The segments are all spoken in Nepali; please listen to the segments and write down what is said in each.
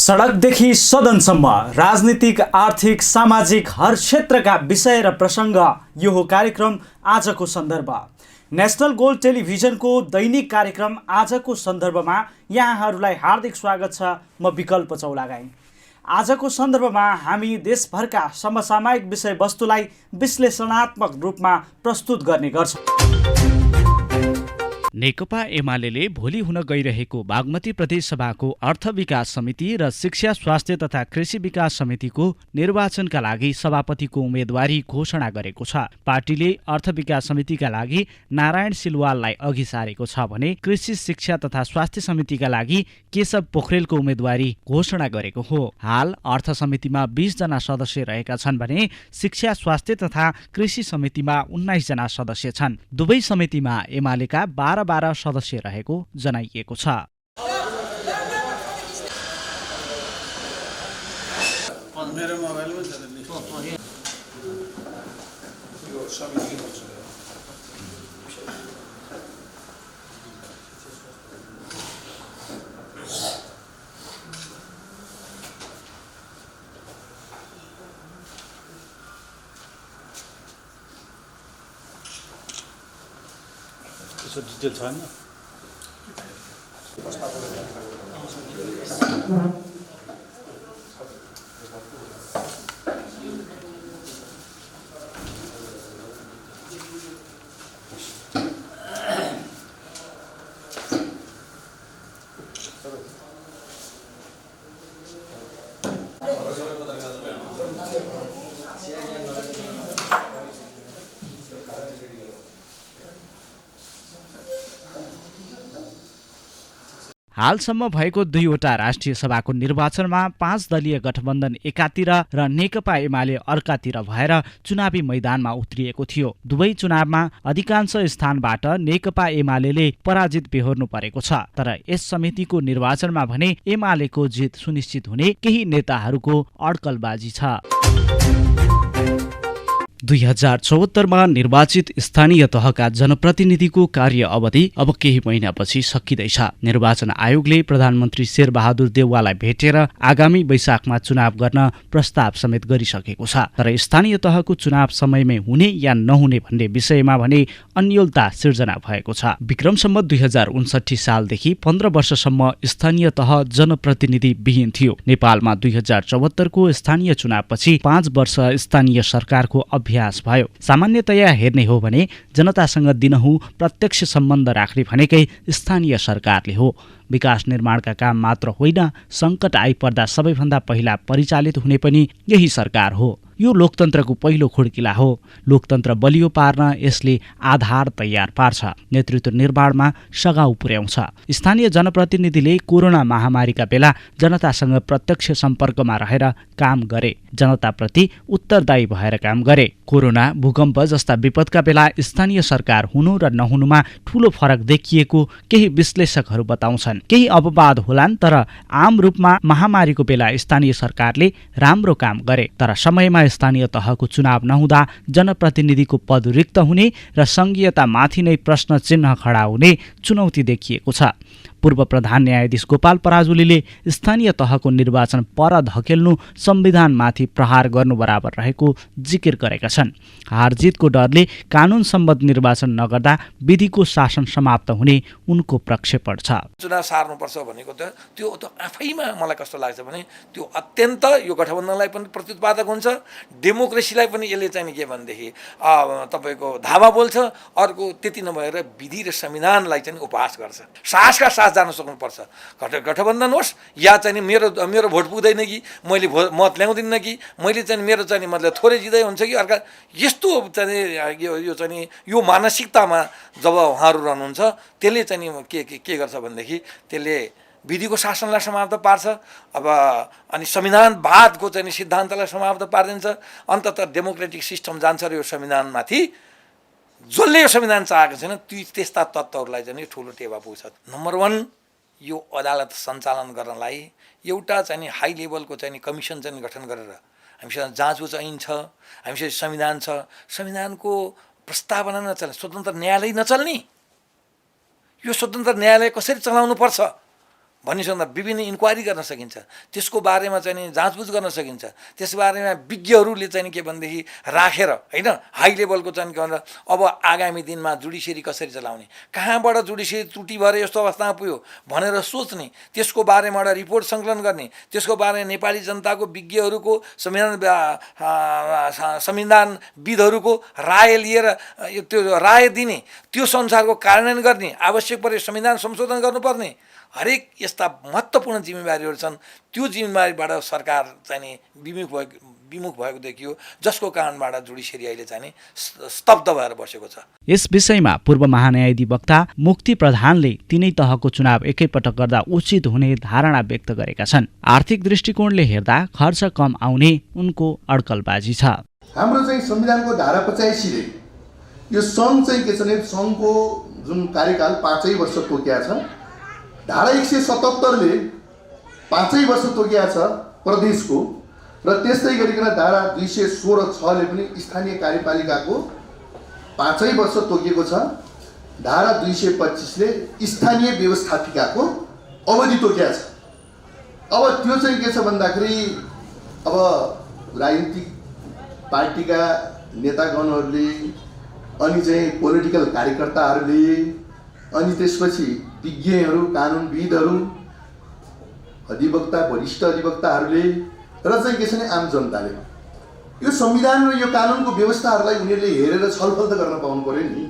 सडकदेखि सदनसम्म राजनीतिक, आर्थिक, सामाजिक हर क्षेत्रका विषय र प्रसङ्ग यो हो कार्यक्रम आजको सन्दर्भ। नेसनल गोल्ड टेलिभिजनको दैनिक कार्यक्रम आजको सन्दर्भमा यहाँहरूलाई हार्दिक स्वागत छ। म विकल्प चौलागाई। आजको सन्दर्भमा हामी देशभरका समसामयिक विषयवस्तुलाई विश्लेषणात्मक रूपमा प्रस्तुत गर्ने गर्छौँ। नेकपा एमाले भोलि हुन गइरहेको बागमती प्रदेश सभाको अर्थ विकास समिति र शिक्षा, स्वास्थ्य तथा कृषि विकास समितिको निर्वाचनका लागि सभापतिको उम्मेदवारी घोषणा गरेको छ। पार्टीले अर्थ विकास समितिका लागि नारायण सिलवाललाई अघि सारेको छ भने कृषि, शिक्षा तथा स्वास्थ्य समितिका लागि केशव पोखरेलको उम्मेदवारी घोषणा गरेको हो। हाल अर्थ समितिमा 20 जना सदस्य रहेका छन् भने शिक्षा, स्वास्थ्य तथा कृषि समितिमा 19 जना सदस्य छन्। दुवै समितिमा एमालेका 12 सदस्य रहेको जनाइएको छ। डिटेल छैन। हालसम्म भएको 2वटा राष्ट्रिय सभाको निर्वाचनमा 5 दलीय गठबन्धन एकातिर र नेकपा एमाले अर्कातिर भएर चुनावी मैदानमा उत्रिएको थियो। दुवै चुनावमा अधिकांश स्थानबाट नेकपा एमाले पराजित बेहोर्नु परेको छ। तर यस समितिको निर्वाचनमा भने एमालेको जित सुनिश्चित हुने केही नेताहरूको अड्कलबाजी छ। 2074मा निर्वाचित स्थानीय तहका जनप्रतिनिधिको कार्य अवधि अब केही महिनापछि सकिँदैछ। निर्वाचन आयोगले प्रधानमन्त्री शेरबहादुर देउवालाई भेटेर आगामी वैशाखमा चुनाव गर्न प्रस्ताव समेत गरिसकेको छ। तर स्थानीय तहको चुनाव समयमै हुने या नहुने भन्ने विषयमा भने अन्योलता सिर्जना भएको छ। विक्रमसम्म 2059 सालदेखि 15 वर्षसम्म स्थानीय तह जनप्रतिनिधि विहीन थियो। नेपालमा 2074को स्थानीय चुनावपछि 5 वर्ष स्थानीय सरकारको अभ्यास भयो। सामान्यतया हेर्ने हो भने जनतासँग दिनहुँ प्रत्यक्ष सम्बन्ध राख्ने भनेकै स्थानीय सरकारले हो। विकास निर्माणका काम मात्र होइन, सङ्कट आइपर्दा सबैभन्दा पहिला परिचालित हुने पनि यही सरकार हो। यो लोकतन्त्रको पहिलो खुड्किला हो। लोकतन्त्र बलियो पार्न यसले आधार तयार पार्छ, नेतृत्व निर्माणमा सघाउ पुर्याउँछ। स्थानीय जनप्रतिनिधिले कोरोना महामारीका बेला जनतासँग प्रत्यक्ष सम्पर्कमा रहेर काम गरे, जनताप्रति उत्तरदायी भएर काम गरे। कोरोना, भूकम्प जस्ता विपदका बेला स्थानीय सरकार हुनु र नहुनुमा ठूलो फरक देखिएको केही विश्लेषकहरू बताउँछन्। केही अपवाद होलान्, तर आम रूपमा महामारीको बेला स्थानीय सरकारले राम्रो काम गरे। तर समयमा स्थानीय तहको चुनाव नहुँदा जनप्रतिनिधिको पद रिक्त हुने र संघीयतामाथि नै प्रश्न चिन्ह खडा हुने चुनौती देखिएको छ। पूर्व प्रधान न्यायाधीश गोपाल पराजुलीले स्थानीय तहको निर्वाचन पर धकेल्नु संविधानमाथि प्रहार गर्नु बराबर रहेको जिकिर गरेका छन्। हारजितको डरले कानुन सम्बद्ध निर्वाचन नगर्दा विधिको शासन समाप्त हुने उनको प्रक्षेपण छ। चुनाव सार्नुपर्छ भनेको त त्यो त आफैमा मलाई कस्तो लाग्छ भने त्यो अत्यन्त यो गठबन्धनलाई पनि प्रतिपादक हुन्छ, डेमोक्रेसीलाई पनि यसले चाहिँ के भनेदेखि तपाईँको धावा बोल्छ। अर्को त्यति नभएर विधि र संविधानलाई चाहिँ उपहास गर्छ। साहसका साथ जान सक्नुपर्छ। गठबन्धन होस् या चाहिँ मेरो भोट पुग्दैन कि मैले मत ल्याउँदिनँ कि मैले चाहिँ मेरो चाहिँ मतलब थोरै जित्दै हुन्छ कि अर्का, यस्तो चाहिँ यो चाहिँ यो मानसिकतामा जब उहाँहरू रहनुहुन्छ त्यसले चाहिँ के गर्छ भनेदेखि त्यसले विधिको शासनलाई समाप्त पार्छ। अब अनि संविधानवादको चाहिँ सिद्धान्तलाई समाप्त पारिदिन्छ। अन्ततः डेमोक्रेटिक सिस्टम जान्छ र यो संविधानमाथि जसले यो संविधान चाहेको छैन त्यस्ता तत्त्वहरूलाई चाहिँ ठुलो टेवा पुग्छ। नम्बर 1, यो अदालत सञ्चालन गर्नलाई एउटा चाहिँ हाई लेभलको चाहिँ कमिसन चाहिँ गठन गरेर हामीसँग जाँच ऐन छ, हामीसँग संविधान छ, संविधानको प्रस्तावना नचल्ने, स्वतन्त्र न्यायालय नचल्ने, यो स्वतन्त्र न्यायालय कसरी चलाउनुपर्छ भनिसक्दा विभिन्न इन्क्वायरी गर्न सकिन्छ, त्यसको बारेमा चाहिँ नि जाँचबुझ गर्न सकिन्छ, त्यस बारेमा विज्ञहरूले चाहिँ नि के भनेदेखि राखेर होइन हाई लेभलको चाहिँ के भनेर अब आगामी दिनमा जुडिसियरी कसरी चलाउने, कहाँबाट जुडिसियरी त्रुटि भएर यस्तो अवस्थामा पुग्यो भनेर सोच्ने, त्यसको बारेमा एउटा रिपोर्ट सङ्कलन गर्ने, त्यसको बारेमा नेपाली जनताको विज्ञहरूको संविधानविदहरूको राय लिएर त्यो राय दिने, त्यो संसारको कार्यान्वयन गर्ने, आवश्यक परे संविधान संशोधन गर्नुपर्ने हरेक यस्ता महत्त्वपूर्ण जिम्मेवारीहरू छन्। त्यो जिम्मेवारीबाट सरकार चाहिँ नि विमुख भएको देखियो, जसको कारणबाट जुडिसियरी अहिले चाहिँ नि स्तब्ध भएर बसेको छ। यस विषयमा पूर्व महान्यायाधिवक्ता मुक्ति प्रधानले तिनै तहको चुनाव एकैपटक गर्दा उचित हुने धारणा व्यक्त गरेका छन्। आर्थिक दृष्टिकोणले हेर्दा खर्च कम आउने उनको अड्कलबाजी छ। हाम्रो चाहिँ संविधानको धारा 85 ले यो सङ्घ चाहिँ के छ भने सङ्घको जुन कार्यकाल 5 वर्ष तोकिया छ, धारा 177 ले 5 वर्ष तोकिया छ प्रदेशको, र त्यस्तै गरिकन धारा 216(6) ले पनि स्थानीय कार्यपालिकाको 5 वर्ष तोकिएको छ। धारा 225 ले स्थानीय व्यवस्थापिकाको अवधि तोकिया छ। अब त्यो चाहिँ के छ भन्दाखेरि अब राजनीतिक पार्टीका नेतागणहरूले अनि चाहिँ पोलिटिकल कार्यकर्ताहरूले अनि त्यसपछि विज्ञहरू, कानुनविदहरू, अधिवक्ता, वरिष्ठ अधिवक्ताहरूले र चाहिँ के छ भने आम जनताले यो संविधान र यो कानुनको व्यवस्थाहरूलाई उनीहरूले हेरेर छलफल त गर्न पाउनु पर्यो नि।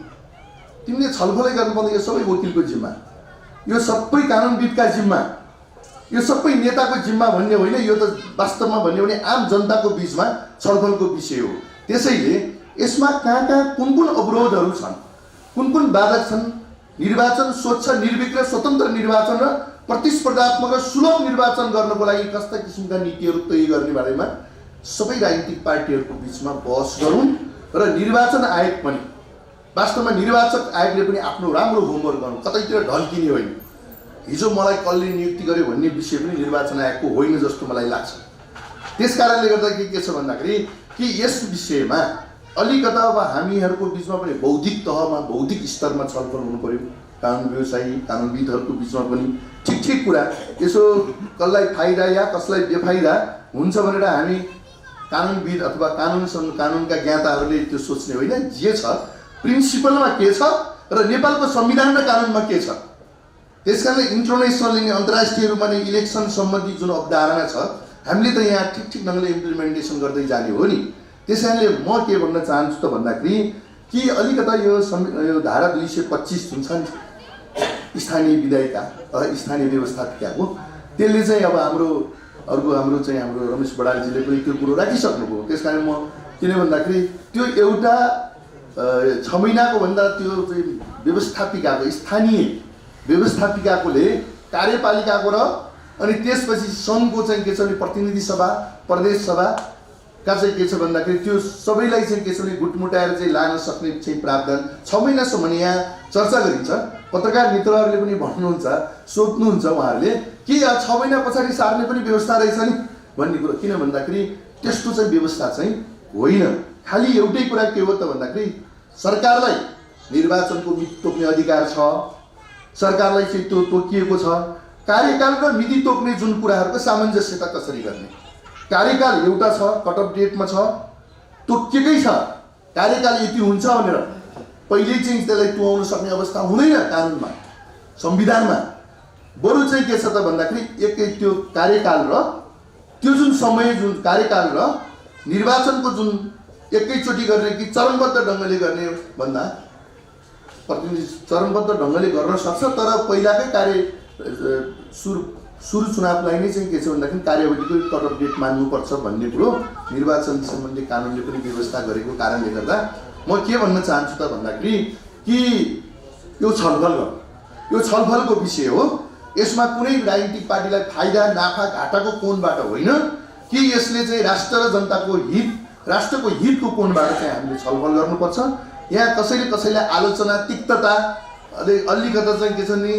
तिमीले छलफलै गर्नु पर्ने, यो सबै वकिलको जिम्मा, यो सबै कानुनविदका जिम्मा, यो सबै नेताको जिम्मा भन्ने होइन, यो त वास्तवमा भन्यो भने आम जनताको बिचमा छलफलको विषय हो। त्यसैले यसमा कहाँ कुन अवरोधहरू छन्, कुन बाधक छन्, निर्वाचन स्वच्छ, निर्भीक र स्वतन्त्र निर्वाचन र प्रतिस्पर्धात्मक र सुलभ निर्वाचन गर्नको लागि कस्ता किसिमका नीतिहरू तय गर्ने बारेमा सबै राजनीतिक पार्टीहरूको बिचमा बहस गरौँ र निर्वाचन आयोग पनि वास्तवमा निर्वाचक आयोगले पनि आफ्नो राम्रो होमवर्क गर्नु, कतैतिर ढल्किने होइन। हिजो मलाई कसले नियुक्ति गर्यो भन्ने विषय पनि निर्वाचन आयोगको होइन जस्तो मलाई लाग्छ। त्यस कारणले गर्दा के छ भन्दाखेरि कि यस विषयमा अलिकता अब हामीहरूको बिचमा पनि बौद्धिक तहमा, बौद्धिक स्तरमा छलफल हुनु पर्यो। कानुन व्यवसायी, कानुनविदहरूको बिचमा पनि ठिक कुरा, यसो कसलाई फाइदा या कसलाई बेफाइदा हुन्छ भनेर हामी कानुनविद अथवा कानुनका ज्ञाताहरूले त्यो सोच्ने होइन। जे छ प्रिन्सिपलमा के छ र नेपालको संविधान र कानुनमा के छ, त्यस कारणले इन्टरनेसनल अनि अन्तर्राष्ट्रिय रूपमा नै इलेक्सन सम्बन्धी जुन अवधारणा छ हामीले त यहाँ ठिक ढङ्गले इम्प्लिमेन्टेसन गर्दै जाने हो नि। त्यस कारणले म के भन्न चाहन्छु त भन्दाखेरि कि अलिकता यो धारा 225 जुन छ नि स्थानीय विधायिका स्थानीय व्यवस्थापिकाको, त्यसले चाहिँ अब हाम्रो रमेश बडालजीले पनि त्यो कुरो राखिसक्नुभयो। त्यस कारण म किन भन्दाखेरि त्यो एउटा 6 महिनाको भन्दा त्यो चाहिँ व्यवस्थापिकाको, स्थानीय व्यवस्थापिकाकोले कार्यपालिकाको र अनि त्यसपछि सङ्घको चाहिँ के छ भने प्रतिनिधि सभा, प्रदेश सभाका चाहिँ के छ भन्दाखेरि त्यो सबैलाई चाहिँ के छ भने गुटमुटाएर चाहिँ लान सक्ने चाहिँ प्रावधान 6 महिनासम्म यहाँ चर्चा गरिन्छ। पत्रकार मित्रहरूले पनि भन्नुहुन्छ, सोध्नुहुन्छ उहाँहरूले कि 6 महिना पछाडि सार्ने पनि व्यवस्था रहेछ नि भन्ने कुरो। किन भन्दाखेरि त्यस्तो चाहिँ व्यवस्था चाहिँ होइन। खालि एउटै कुरा के हो त भन्दाखेरि सरकारलाई निर्वाचनको मिति तोक्ने अधिकार छ, सरकारलाई चाहिँ त्यो तोकिएको छ। कार्यकाल र मिति तोक्ने जुन कुराहरूको सामञ्जस्यता कसरी गर्ने, कार्यकाल एउटा छ, कट अफ डेटमा छ, तोकिएकै छ, कार्यकाल यति हुन्छ भनेर पहिल्यै चाहिँ त्यसलाई तुहाउन सक्ने अवस्था हुँदैन कानुनमा, संविधानमा। बरु चाहिँ के छ त भन्दाखेरि एकै त्यो कार्यकाल र त्यो जुन समय, जुन कार्यकाल र निर्वाचनको जुन एकैचोटि गर्ने कि चरणबद्ध ढङ्गले गर्ने भन्दा प्रतिनिधि चरणबद्ध ढङ्गले गर्न सक्छ, तर पहिलाकै सुरु चुनावलाई नै चाहिँ के छ भन्दाखेरि कार्यावधिको कट अफ डेट मान्नुपर्छ भन्ने कुरो निर्वाचन सम्बन्धी कानुनले पनि व्यवस्था गरेको कारणले गर्दा म के भन्न चाहन्छु त भन्दाखेरि कि यो छलफलको विषय हो। यसमा कुनै राजनीतिक पार्टीलाई फाइदा नाफा घाटाको कोणबाट होइन कि यसले चाहिँ राष्ट्र र जनताको हित, राष्ट्रको हितको कोणबाट चाहिँ हामीले छलफल गर्नुपर्छ। यहाँ कसैले आलोचना, तिक्तता, अलिकता चाहिँ के छ नि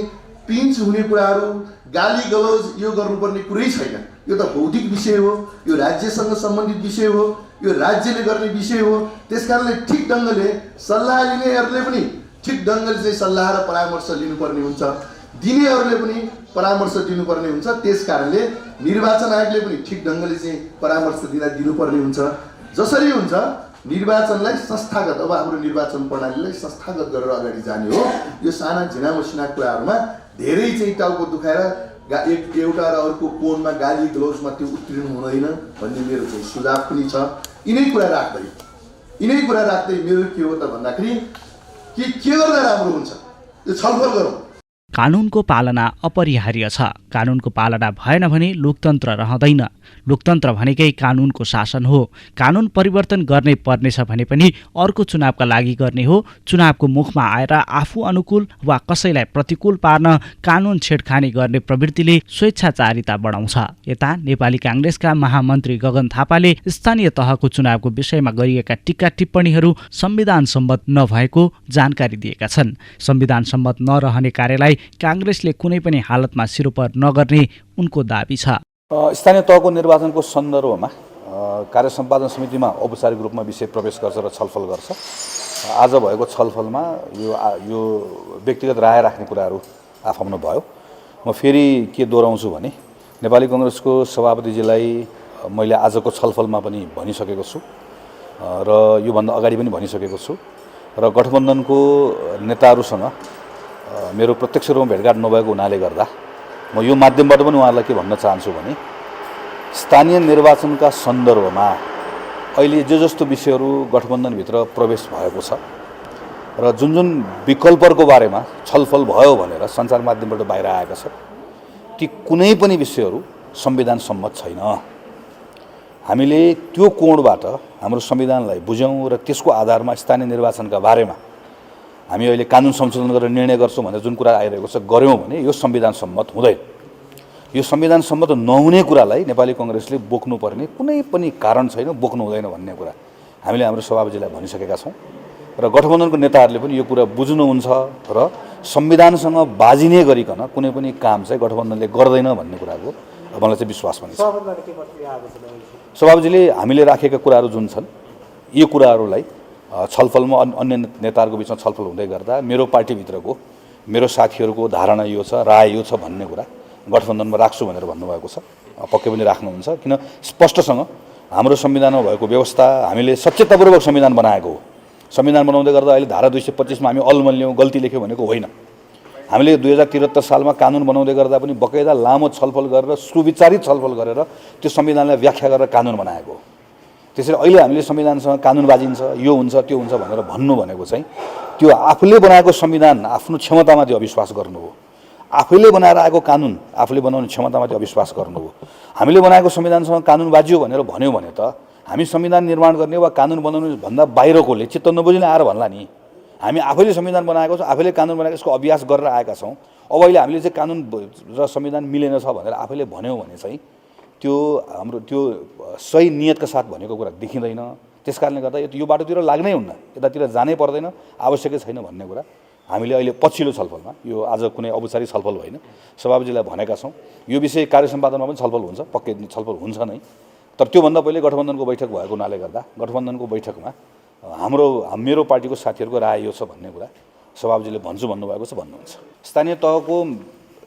पिन्च हुने कुराहरू, गाली गलौज यो गर्नुपर्ने कुरै छैन। यो त बौद्धिक विषय हो, यो राज्यसँग सम्बन्धित विषय हो, यो राज्यले गर्ने विषय हो। त्यस कारणले ठिक ढङ्गले सल्लाह लिनेहरूले पनि ठिक ढङ्गले चाहिँ सल्लाह र परामर्श लिनुपर्ने हुन्छ। दिनेहरूले पनि परामर्श दिनुपर्ने हुन्छ। त्यस कारणले निर्वाचन आयोगले पनि ठिक ढङ्गले चाहिँ परामर्श दिनुपर्ने हुन्छ। जसरी हुन्छ निर्वाचनलाई संस्थागत, अब हाम्रो निर्वाचन प्रणालीलाई संस्थागत गरेर अगाडि जाने हो। यो साना झिना मसिना कुराहरूमा धेरै चाहिँ टाउको दुखाएर एउटा र अर्को कोणमा गाली ग्लोजमा त्यो उत्तीर्ण हुँदैन भन्ने मेरो चाहिँ सुझाव पनि छ। यिनै कुरा राख्दै मेरो के हो त भन्दाखेरि के गर्दा राम्रो हुन्छ त्यो छलफल गरौँ। कानुनको पालना अपरिहार्य छ। कानुनको पालना भएन भने लोकतन्त्र रहँदैन। लोकतन्त्र भनेकै कानुनको शासन हो। कानुन परिवर्तन गर्ने पर्नेछ भने पनि अर्को चुनावका लागि गर्ने हो। चुनावको मुखमा आएर आफू अनुकूल वा कसैलाई प्रतिकूल पार्न कानुन छेडखानी गर्ने प्रवृत्तिले स्वेच्छाचारिता बढाउँछ। यता नेपाली काङ्ग्रेसका महामन्त्री गगन थापाले स्थानीय तहको चुनावको विषयमा गरिएका टीका टिप्पणीहरू संविधान सम्मत नभएको जानकारी दिएका छन्। संविधान सम्मत नरहने कार्यलाई काङ्ग्रेसले कुनै पनि हालतमा सिरोपर नगर्ने उनको दाबी छ। स्थानीय तहको निर्वाचनको सन्दर्भमा कार्य सम्पादन समितिमा औपचारिक रूपमा विषय प्रवेश गर्छ र छलफल गर्छ। आज भएको छलफलमा यो व्यक्तिगत राय राख्ने कुराहरू आफ्नो भयो। म फेरि के दोहोऱ्याउँछु भने नेपाली काङ्ग्रेसको सभापतिजीलाई मैले आजको छलफलमा पनि भनिसकेको छु र योभन्दा अगाडि पनि भनिसकेको छु र गठबन्धनको नेताहरूसँग मेरो प्रत्यक्ष रूपमा भेटघाट नभएको हुनाले गर्दा म यो माध्यमबाट पनि उहाँहरूलाई के भन्न चाहन्छु भने स्थानीय निर्वाचनका सन्दर्भमा अहिले जस्तो विषयहरू गठबन्धनभित्र प्रवेश भएको छ र जुन विकल्पहरूको बारेमा छलफल भयो भनेर सञ्चार माध्यमबाट बाहिर आएका छ, ती कुनै पनि विषयहरू संविधान सम्मत छैन। हामीले त्यो कोणबाट हाम्रो संविधानलाई बुझ्यौँ र त्यसको आधारमा स्थानीय निर्वाचनका बारेमा हामी अहिले कानुन संशोधन गरेर निर्णय गर्छौँ भनेर जुन कुरा आइरहेको छ गऱ्यौँ भने यो संविधान सम्मत हुँदैन। यो संविधान सम्मत नहुने कुरालाई नेपाली काङ्ग्रेसले बोक्नुपर्ने कुनै पनि कारण छैन, बोक्नु हुँदैन भन्ने कुरा हामीले हाम्रो सभापतिजीलाई भनिसकेका छौँ र गठबन्धनको नेताहरूले पनि यो कुरा बुझ्नुहुन्छ र संविधानसँग बाजिने गरिकन कुनै पनि काम चाहिँ गठबन्धनले गर्दैन भन्ने कुराको मलाई चाहिँ विश्वास पनि छ। सभापतिजीले हामीले राखेका कुराहरू जुन छन् यो कुराहरूलाई छलफलमा अन्य नेताहरूको बिचमा छलफल हुँदै गर्दा मेरो पार्टीभित्रको मेरो साथीहरूको धारणा यो छ, राय यो छ भन्ने कुरा गठबन्धनमा राख्छु भनेर भन्नुभएको छ। पक्कै पनि राख्नुहुन्छ, किन स्पष्टसँग हाम्रो संविधानमा भएको व्यवस्था हामीले सचेततापूर्वक संविधान बनाएको हो। संविधान बनाउँदै गर्दा अहिले धारा 225 मा हामी अलमल्यौँ गल्ती लेख्यौँ भनेको होइन। हामीले 2073 सालमा कानुन बनाउँदै गर्दा पनि बकैदा लामो छलफल गरेर सुविचारित छलफल गरेर त्यो संविधानलाई व्याख्या गरेर कानुन बनाएको हो। त्यसैले अहिले हामीले संविधानसँग कानुन बाजिन्छ, यो हुन्छ त्यो हुन्छ भनेर भन्नु भनेको चाहिँ त्यो आफूले बनाएको संविधान आफ्नो क्षमतामाथि अविश्वास गर्नु हो। आफैले बनाएर आएको कानुन आफूले बनाउने क्षमतामाथि अविश्वास गर्नु हो। हामीले बनाएको संविधानसँग कानुन बाजियो भनेर भन्यो भने त हामी संविधान निर्माण गर्ने वा कानुन बनाउनु भन्दा बाहिरकोले चित्त नबुझिने आएर भन्ला नि। हामी आफैले संविधान बनाएको छौँ, आफैले कानुन बनाएको यसको अभ्यास गरेर आएका छौँ। अब अहिले हामीले चाहिँ कानुन र संविधान मिलेन छ भनेर आफैले भन्यौँ भने चाहिँ त्यो हाम्रो त्यो सही नियतका साथ भनेको कुरा देखिँदैन। त्यस कारणले गर्दा यो बाटोतिर लाग्नै हुन्न, यतातिर जानै पर्दैन, आवश्यकै छैन भन्ने कुरा हामीले अहिले पछिल्लो छलफलमा, यो आज कुनै औपचारिक छलफल होइन, सभापतिजीलाई भनेका छौँ। यो विषय कार्य सम्पादनमा पनि छलफल हुन्छ, पक्कै छलफल हुन्छ नै। तर त्योभन्दा पहिले गठबन्धनको बैठक भएको हुनाले गर्दा गठबन्धनको बैठकमा मेरो पार्टीको साथीहरूको राय यो छ भन्ने कुरा सभापतिजीले भन्छु भन्नुभएको छ, भन्नुहुन्छ। स्थानीय तहको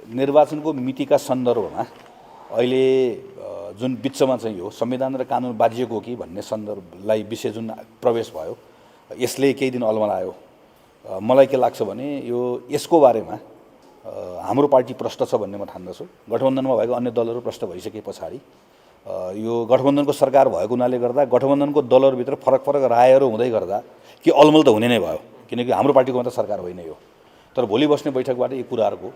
निर्वाचनको मितिका सन्दर्भमा अहिले जुन बिचमा चाहिँ यो संविधान र कानुन बाजिएको हो कि भन्ने सन्दर्भलाई विषय जुन प्रवेश भयो, यसले केही दिन अलमलायो। मलाई के लाग्छ भने यसको बारेमा हाम्रो पार्टी प्रष्ट छ भन्ने म ठान्दछु। गठबन्धनमा भएको अन्य दलहरू प्रष्ट भइसके पछाडि यो गठबन्धनको सरकार भएको हुनाले गर्दा गठबन्धनको दलहरूभित्र फरक फरक रायहरू हुँदै गर्दा कि अलमल त हुने नै भयो, किनकि हाम्रो पार्टीको मात्र सरकार होइन यो। तर भोलि बस्ने बैठकबाट यी कुराहरूको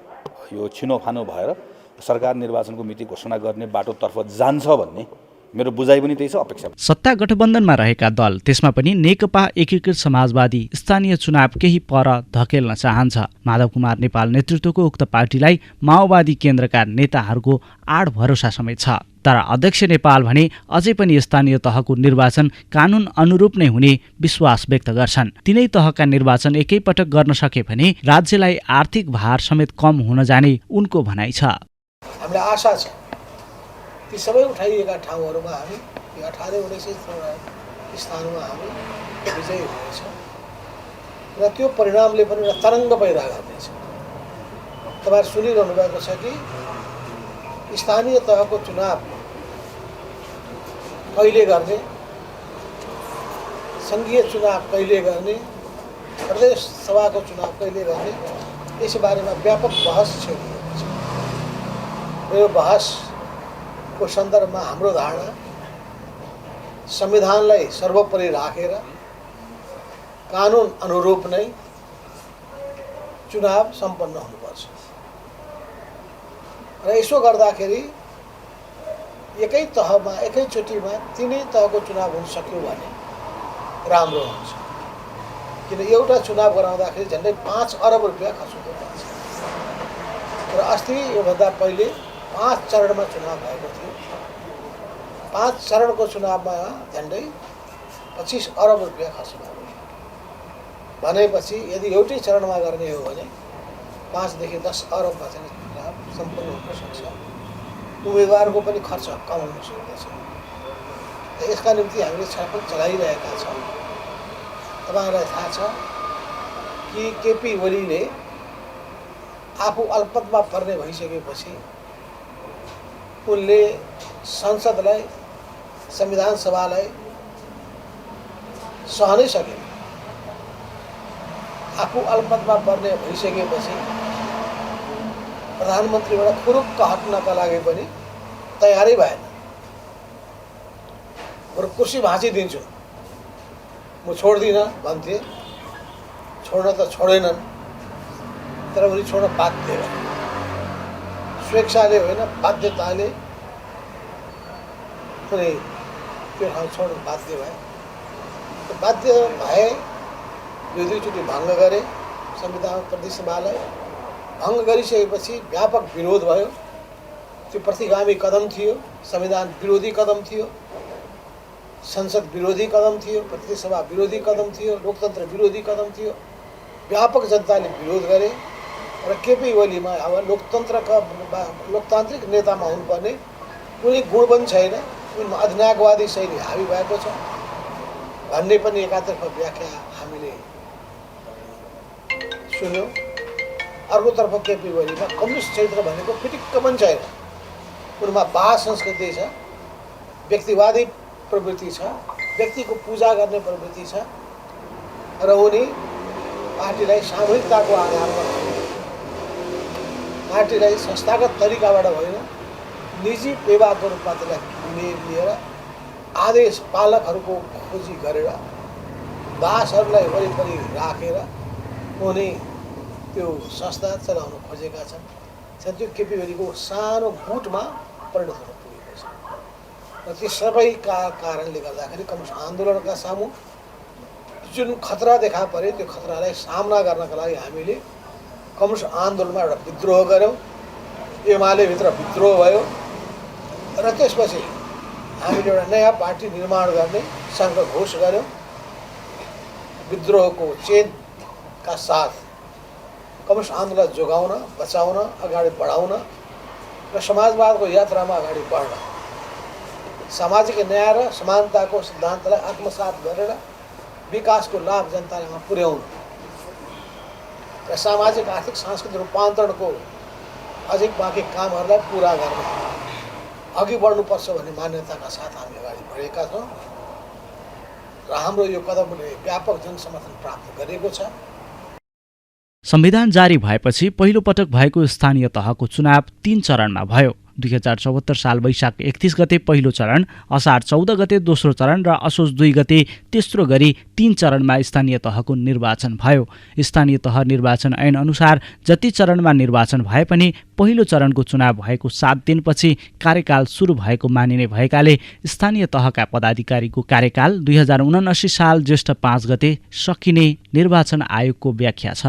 यो छिनोफानो भएर सरकार निर्वाचनको मिति घोषणा गर्ने बाटोतर्फ जान्छ भन्ने मेरो बुझाइ पनि त्यही छ, अपेक्षा। सत्ता गठबन्धनमा रहेका दल, त्यसमा पनि नेकपा एकीकृत समाजवादी स्थानीय चुनाव केही पर धकेल्न चाहन्छ। माधव कुमार नेपाल नेतृत्वको उक्त पार्टीलाई माओवादी केन्द्रका नेताहरूको आड भरोसा समेत छ। तर अध्यक्ष नेपाल भने अझै पनि स्थानीय तहको निर्वाचन कानुन अनुरूप नै हुने विश्वास व्यक्त गर्छन्। तिनै तहका निर्वाचन एकैपटक गर्न सके भने राज्यलाई आर्थिक भार समेत कम हुन जाने उनको भनाइ छ। हामीलाई आशा छ ती सबै उठाइएका ठाउँहरूमा हामी 18-19 स्थानमा हामी विजयी हुनेछौँ र त्यो परिणामले पनि तरङ्ग पैदा गर्नेछ। तपाईँहरू सुनिरहनु भएको छ कि स्थानीय तहको चुनाव कहिले गर्ने, सङ्घीय चुनाव कहिले गर्ने, प्रदेश सभाको चुनाव कहिले गर्ने, यस बारेमा व्यापक बहस छेडिएको छ। यो बहसको सन्दर्भमा हाम्रो धारणा संविधानलाई सर्वोपरि राखेर कानुन अनुरूप नै चुनाव सम्पन्न हुनुपर्छ र यसो गर्दाखेरि एकै तहमा एकैचोटिमा तिनै तहको चुनाव हुन सक्यो भने राम्रो हुन्छ। किन एउटा चुनाव गराउँदाखेरि झन्डै 5 अरब रुपियाँ खर्च हुनुपर्छ र अस्ति योभन्दा पहिले 5 चरणमा चुनाव भएको थियो। 5 चरणको चुनावमा झन्डै 25 अरब रुपियाँ खर्च भएको थियो भनेपछि यदि एउटै चरणमा गर्ने हो भने 5 देखि 10 अरबमा चाहिँ चुनाव सम्पन्न हुन सक्छ। उम्मेदवारको पनि खर्च कम हुन सक्दछ। यसका निम्ति हामीले छलफल चलाइरहेका छौँ। तपाईँहरूलाई थाहा छ कि केपी ओलीले आफू अल्पतमा पर्ने भइसकेपछि उनले संसदलाई, संविधान सभालाई सहनै सकेन। आफू अल्पतमा पर्ने भइसकेपछि प्रधानमन्त्रीबाट खुरुक्क हट्नका लागि पनि तयारै भएन। बरु कुर्सी भाँचिदिन्छु, म छोड्दिनँ भन्थे। छोड्न त छोडेनन्, तर उनी छोड्न बाध्य भए। स्वेच्छाले होइन, बाध्यताले उनी त्यो ठाउँ छोड्न बाध्य भए। बाध्य भए, यो दुईचोटि भङ्ग गरे संविधान, प्रदेश सभालाई भङ्ग गरिसकेपछि व्यापक विरोध भयो। त्यो प्रतिगामी कदम थियो, संविधान विरोधी कदम थियो, संसद विरोधी कदम थियो, प्रदेश सभा विरोधी कदम थियो, लोकतन्त्र विरोधी कदम थियो। व्यापक जनताले विरोध गरे र केपी ओलीमा अब लोकतान्त्रिक नेतामा हुनुपर्ने कुनै गुण पनि छैन, उनमा अधिनायकवादी शैली हावी भएको छ भन्ने पनि एकातर्फ व्याख्या हामीले सुन्यौँ। अर्कोतर्फ केपी ओलीमा कम्युनिस्ट चरित्र भनेको फिटिक्क पनि छैन। उनमा बाह्य संस्कृति छ, व्यक्तिवादी प्रवृत्ति छ, व्यक्तिको पूजा गर्ने प्रवृत्ति छ र उनी पार्टीलाई सामूहिकताको आधारमा, पार्टीलाई संस्थागत तरिकाबाट होइन, निजी पेवाको रूपमा त्यसलाई लिएर आदेश पालकहरूको खोजी गरेर दासहरूलाई वरिपरि राखेर उनी त्यो संस्था चलाउन खोजेका छन्। त्यो केपी ओलीको सानो गुटमा परिणत हुन पुगेको छ र ती सबैका कारणले गर्दाखेरि कम्युनिस्ट आन्दोलनका सामु जुन खतरा देखा परे, त्यो खतरालाई सामना गर्नका लागि हामीले कम्युनिस्ट आन्दोलनमा एउटा विद्रोह गऱ्यौँ। एमालेभित्र विद्रोह भयो र त्यसपछि हामीले एउटा नयाँ पार्टी निर्माण गर्ने सङ्कल्प घोष गऱ्यौँ। विद्रोहको चेनका साथ कम्युनिस्ट आन्दोलनलाई जोगाउन, बचाउन, अगाडि बढाउन र समाजवादको यात्रामा अगाडि बढ्न, सामाजिक न्याय र समानताको सिद्धान्तलाई आत्मसात गरेर विकासको लाभ जनतामा पुर्याउनु र सामाजिक, आर्थिक, सांस्कृतिक रूपान्तरणको अझै बाँकी कामहरूलाई पुरा गर्न अघि बढ्नुपर्छ भन्ने मान्यताका साथ हामी अगाडि बढेका छौँ र हाम्रो यो कदमले व्यापक जनसमर्थन प्राप्त गरेको छ। संविधान जारी भएपछि पहिलो पटक भएको स्थानीय तहको चुनाव 3 चरणमा भयो। 2074 साल वैशाख 31 गते पहिलो चरण, असार 14 गते दोस्रो चरण र असोज 2 गते तेस्रो गरी 3 चरणमा स्थानीय तहको निर्वाचन भयो। स्थानीय तह निर्वाचन ऐन अनुसार जति चरणमा निर्वाचन भए पनि पहिलो चरणको चुनाव भएको 7 दिनपछि कार्यकाल सुरु भएको मानिने भएकाले स्थानीय तहका पदाधिकारीको कार्यकाल 2079 साल ज्येष्ठ 5 गते सकिने निर्वाचन आयोगको व्याख्या छ।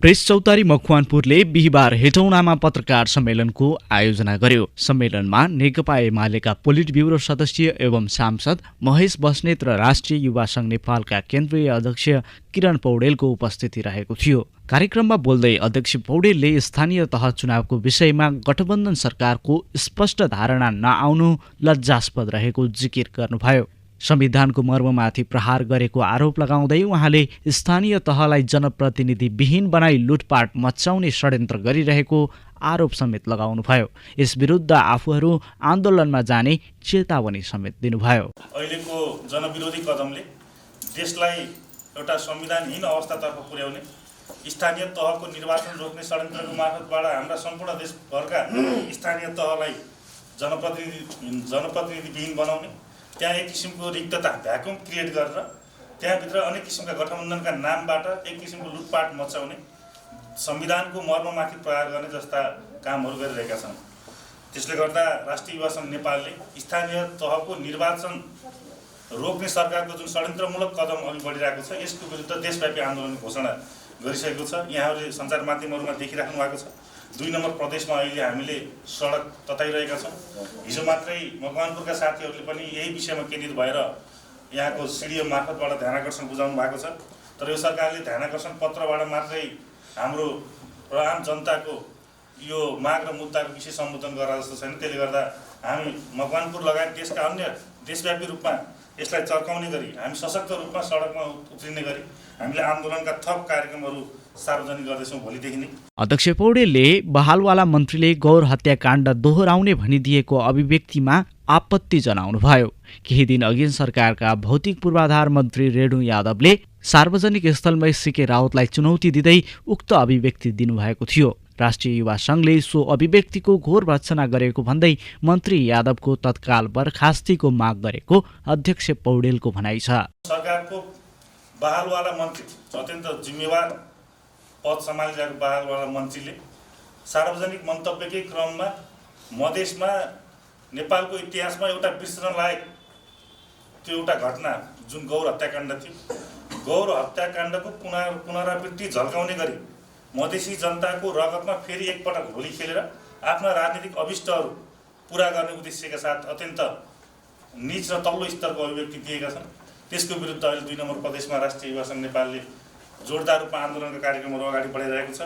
प्रेस चौतारी मकवानपुरले बिहिबार हेटौडामा पत्रकार सम्मेलनको आयोजना गर्यो। सम्मेलनमा नेकपा एमालेका पोलिट ब्युरो सदस्य एवं सांसद महेश बस्नेत र राष्ट्रिय युवा सङ्घ नेपालका केन्द्रीय अध्यक्ष किरण पौडेलको उपस्थिति रहेको थियो। कार्यक्रममा बोल्दै अध्यक्ष पौडेलले स्थानीय तह चुनावको विषयमा गठबन्धन सरकारको स्पष्ट धारणा नआउनु लज्जास्पद रहेको जिकिर गर्नुभयो। संविधानको मर्ममाथि प्रहार गरेको आरोप लगाउँदै उहाँले स्थानीय तहलाई जनप्रतिनिधिविहीन बनाई लुटपाट मच्चाउने षड्यन्त्र गरिरहेको आरोप समेत लगाउनुभयो। यस विरुद्ध आफूहरू आन्दोलनमा जाने चेतावनी समेत दिनुभयो। अहिलेको जनविरोधी कदमले देशलाई एउटा संविधानहीन अवस्थातर्फ पुर्याउने, स्थानीय तहको निर्वाचन रोक्ने षड्यन्त्रको मार्फतबाट हाम्रा सम्पूर्ण देशभरका स्थानीय तहलाई जनप्रतिनिधिविहीन बनाउने, त्यहाँ एक किसिमको रिक्तता भ्याकुम क्रिएट गरेर त्यहाँभित्र अनेक किसिमका गठबन्धनका नामबाट एक किसिमको लुटपाट मचाउने, संविधानको मर्ममाथि प्रहार गर्ने जस्ता कामहरू गरिरहेका छन्। त्यसले गर्दा राष्ट्रिय युवा सङ्घ नेपालले स्थानीय तहको निर्वाचन रोक्ने सरकारको जुन षड्यन्त्रमूलक कदम अघि बढिरहेको छ यसको विरुद्ध देशव्यापी आन्दोलन घोषणा गरिसकेको छ। यहाँहरूले सञ्चार माध्यमहरूमा देखिराख्नु भएको छ। 2 नम्बर प्रदेशमा अहिले हामीले सडक तताइरहेका छौँ। हिजो मात्रै मकवानपुरका साथीहरूले पनि यही विषयमा केन्द्रित भएर यहाँको सिडिओ मार्फतबाट ध्यानाकर्षण बुझाउनु भएको छ। तर यो सरकारले ध्यानाकर्षण पत्रबाट मात्रै हाम्रो र आम जनताको यो माग र मुद्दाको विषय सम्बोधन गरा जस्तो छैन। त्यसले गर्दा हामी मकवानपुर लगायत देशका अन्य देशव्यापी रूपमा यसलाई चर्काउने गरी हामी सशक्त रूपमा सडकमा उत्रिने गरी हामीले आन्दोलनका थप कार्यक्रमहरू सार्वजनिक गर्दैछौँ भोलिदेखि नै। अध्यक्ष पौडेलले बहालवाला मन्त्रीले गौर हत्याकाण्ड दोहोऱ्याउने भनिदिएको अभिव्यक्तिमा आपत्ति जनाउनुभयो। केही दिन अघि सरकारका भौतिक पूर्वाधार मन्त्री रेणु यादवले सार्वजनिक स्थलमै सीके राउतलाई चुनौती दिँदै उक्त अभिव्यक्ति दिनुभएको थियो। राष्ट्रिय युवा सङ्घले सो अभिव्यक्तिको घोर भर्त्सना गरेको भन्दै मन्त्री यादवको तत्काल बर्खास्तीको माग गरेको अध्यक्ष पौडेलको भनाइ छ। सरकारको बहालवाला मन्त्री अत्यन्त जिम्मेवार पद सम्हालिरहेको बहालवाला मन्त्रीले सार्वजनिक मन्तव्यकै क्रममा मधेसमा नेपालको इतिहासमा एउटा बिर्सन लायक त्यो एउटा घटना जुन गौर हत्याकाण्ड थियो, गौर हत्याकाण्डको पुनरावृत्ति झल्काउने गरी मधेसी जनताको रगतमा फेरि एकपटक होली खेलेर आफ्ना राजनीतिक अभिष्टहरू पुरा गर्ने उद्देश्यका साथ अत्यन्त नीच र तल्लो स्तरको अभिव्यक्ति दिएका छन्। त्यसको विरुद्ध अहिले 2 नम्बर प्रदेशमा राष्ट्रिय युवा सङ्घ नेपालले जोरदार रूपमा आन्दोलनका कार्यक्रमहरू अगाडि बढाइरहेको छ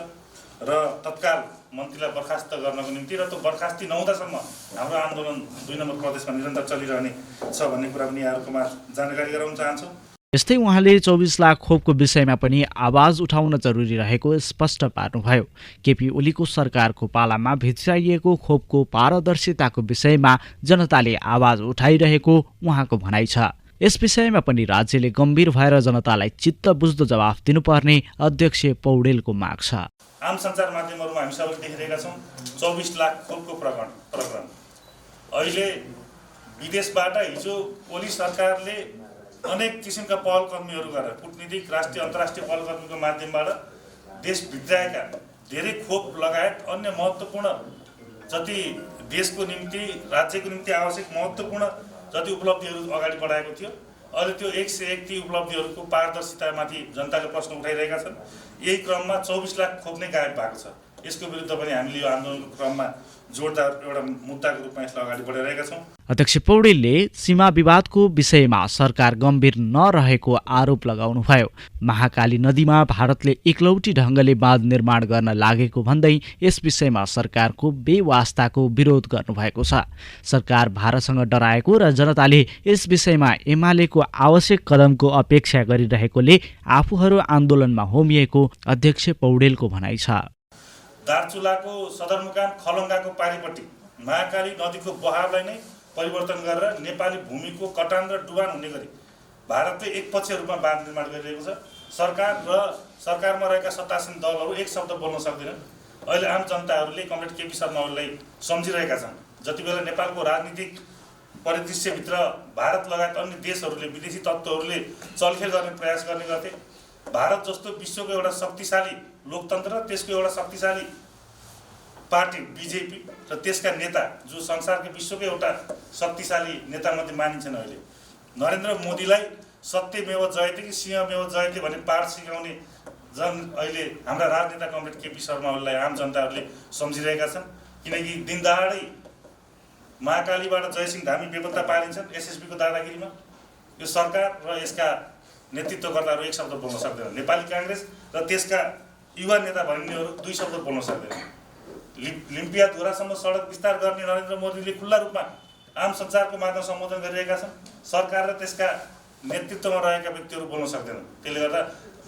र तत्काल मन्त्रीलाई बर्खास्त गर्नको निम्ति र त्यो बर्खास्ती नहुँदासम्म हाम्रो आन्दोलन 2 नम्बर प्रदेशमा निरन्तर चलिरहने छ भन्ने कुरा पनि यहाँहरूकोमा जानकारी गराउन चाहन्छु। यस्तै उहाँले 24 लाख खोपको विषयमा पनि आवाज उठाउन जरुरी रहेको स्पष्ट पार्नुभयो। केपी ओलीको सरकारको पालामा भित्राइएको खोपको पारदर्शिताको विषयमा जनताले आवाज उठाइरहेको उहाँको भनाइ छ। यस विषयमा पनि राज्यले गम्भीर भएर जनतालाई चित्त बुझ्दो जवाफ दिनुपर्ने अध्यक्ष पौडेलको माग छ। आम सञ्चार माध्यमहरूमा हामी सबैले देखिरहेका छौँ 24 लाख खोपको प्रकरण। अहिले विदेशबाट हिजो ओली सरकारले अनेक किसिमका पहलकर्मीहरू गरेर कूटनीतिक राष्ट्रिय अन्तर्राष्ट्रिय पहलकर्मीको माध्यमबाट देशभित्राएका धेरै खोप लगायत अन्य महत्त्वपूर्ण जति देशको निम्ति राज्यको निम्ति आवश्यक महत्त्वपूर्ण जति उपलब्धिहरू अगाडि बढाएको थियो अहिले त्यो 101 ती उपलब्धिहरूको पारदर्शितामाथि जनताले प्रश्न उठाइरहेका छन्। यही क्रममा 24 लाख खोप नै गायब भएको छ। यसको विरुद्ध पनि हामीले यो आन्दोलनको क्रममा जोरदार एउटा मुद्दाको रूपमा यसलाई अगाडि बढाइरहेका छौँ। अध्यक्ष पौडेलले सीमा विवादको विषयमा सरकार गम्भीर नरहेको आरोप लगाउनुभयो। महाकाली नदीमा भारतले एकलौटी ढङ्गले बाँध निर्माण गर्न लागेको भन्दै यस विषयमा सरकारको बेवास्ताको विरोध गर्नुभएको छ। सरकार भारतसँग डराएको र जनताले यस विषयमा एमालेको आवश्यक कदमको अपेक्षा गरिरहेकोले आफूहरू आन्दोलनमा होमिएको अध्यक्ष पौडेलको भनाइ छ। दार्चुलाको सदरमुकाम खलङ्गाको पारिपट्टि महाकाली नदीको बहावलाई नै परिवर्तन गरेर नेपाली भूमिको कटान र डुबान हुने गरी भारतले एकपक्षीय रूपमा बाँध निर्माण गरिरहेको छ। सरकार र सरकारमा रहेका सत्तासीन दलहरू एक शब्द बोल्न सक्दैनन्। अहिले आम जनताहरूले कमरेड केपी शर्मा ओलीलाई सम्झिरहेका छन्। जति बेला नेपालको राजनीतिक परिदृश्यभित्र भारत लगायत अन्य देशहरूले विदेशी तत्त्वहरूले चलखेल गर्ने प्रयास गर्ने गर्थे, भारत जस्तो विश्वको एउटा शक्तिशाली लोकतन्त्र र त्यसको एउटा शक्तिशाली पार्टी बिजेपी र त्यसका नेता जो संसारको विश्वकै एउटा शक्तिशाली नेतामध्ये मानिन्छन्, अहिले नरेन्द्र मोदीलाई सत्यमेव जयते कि सिंहमेव जयते भन्ने पाठ सिकाउने अहिले हाम्रा राजनेता कमरेड केपी शर्मा ओलीलाई आम जनताहरूले सम्झिरहेका छन्। किनकि दिनदहाडै महाकालीबाट जयसिंह धामी बेपत्ता पारिन्छन् एसएसबीको दादागिरीमा। यो सरकार र यसका नेतृत्वकर्ताहरू एक शब्द बोल्न सक्दैनन्। नेपाली काङ्ग्रेस र त्यसका युवा नेता भन्नेहरू 2 शब्द बोल्न सक्दैनन्। लिम्पिया धुरासम्म सडक विस्तार गर्ने नरेन्द्र मोदीले खुल्ला रूपमा आम सञ्चारको माध्यम सम्बोधन गरिरहेका छन्। सरकार र त्यसका नेतृत्वमा रहेका व्यक्तिहरू बोल्न सक्दैनन्। त्यसले गर्दा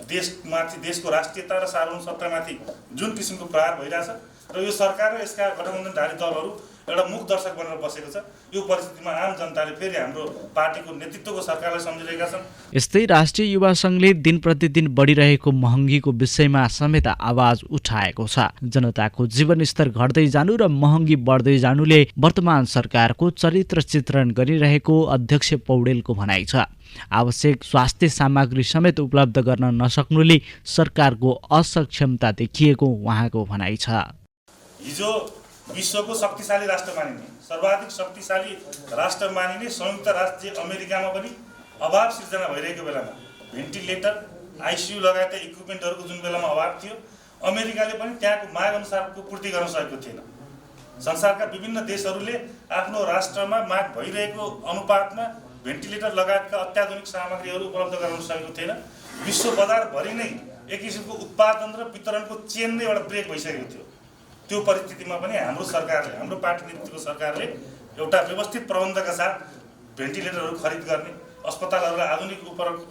देशमाथि, देशको राष्ट्रियता र सार्वभौमसत्तामाथि जुन किसिमको प्रहार भइरहेछ र यो सरकार र यसका गठबन्धनधारी दलहरू एउटा मुख दर्शक बनेर बसेको छ। यो परिस्थितिमा आम जनताले फेरि हाम्रो पार्टीको नेतृत्वको सरकारलाई सम्झिरहेका छन्। यस्तै राष्ट्रिय युवा सङ्घले दिन प्रतिदिन बढिरहेको महँगीको विषयमा समेत आवाज उठाएको छ। जनताको जीवनस्तर घट्दै जानु र महँगी बढ्दै जानुले वर्तमान सरकारको चरित्र चित्रण गरिरहेको अध्यक्ष पौडेलको भनाइ छ। आवश्यक स्वास्थ्य सामग्री समेत उपलब्ध गर्न नसक्नुले सरकारको असक्षमता देखिएको उहाँको भनाइ छ। हिजो विश्वको शक्तिशाली राष्ट्र मानिने, सर्वाधिक शक्तिशाली राष्ट्र मानिने संयुक्त राज्य अमेरिकामा पनि अभाव सिर्जना भइरहेको बेलामा भेन्टिलेटर, आइसियु लगायतका इक्विपमेन्टहरूको जुन बेलामा अभाव थियो, अमेरिकाले पनि त्यहाँको माग अनुसारको पूर्ति गर्न सकेको थिएन। संसारका विभिन्न देशहरूले आफ्नो राष्ट्रमा माग भइरहेको अनुपातमा भेन्टिलेटर लगायतका अत्याधुनिक सामग्रीहरू उपलब्ध गराउन सकेको थिएन। विश्व बजारभरि नै एक किसिमको उत्पादन र वितरणको चेन नै एउटा ब्रेक भइसकेको थियो। त्यो परिस्थितिमा पनि हाम्रो सरकारले, हाम्रो पार्टी नेतृत्वको सरकारले एउटा व्यवस्थित प्रबन्धका साथ भेन्टिलेटरहरू खरिद गर्ने, अस्पतालहरूलाई आधुनिक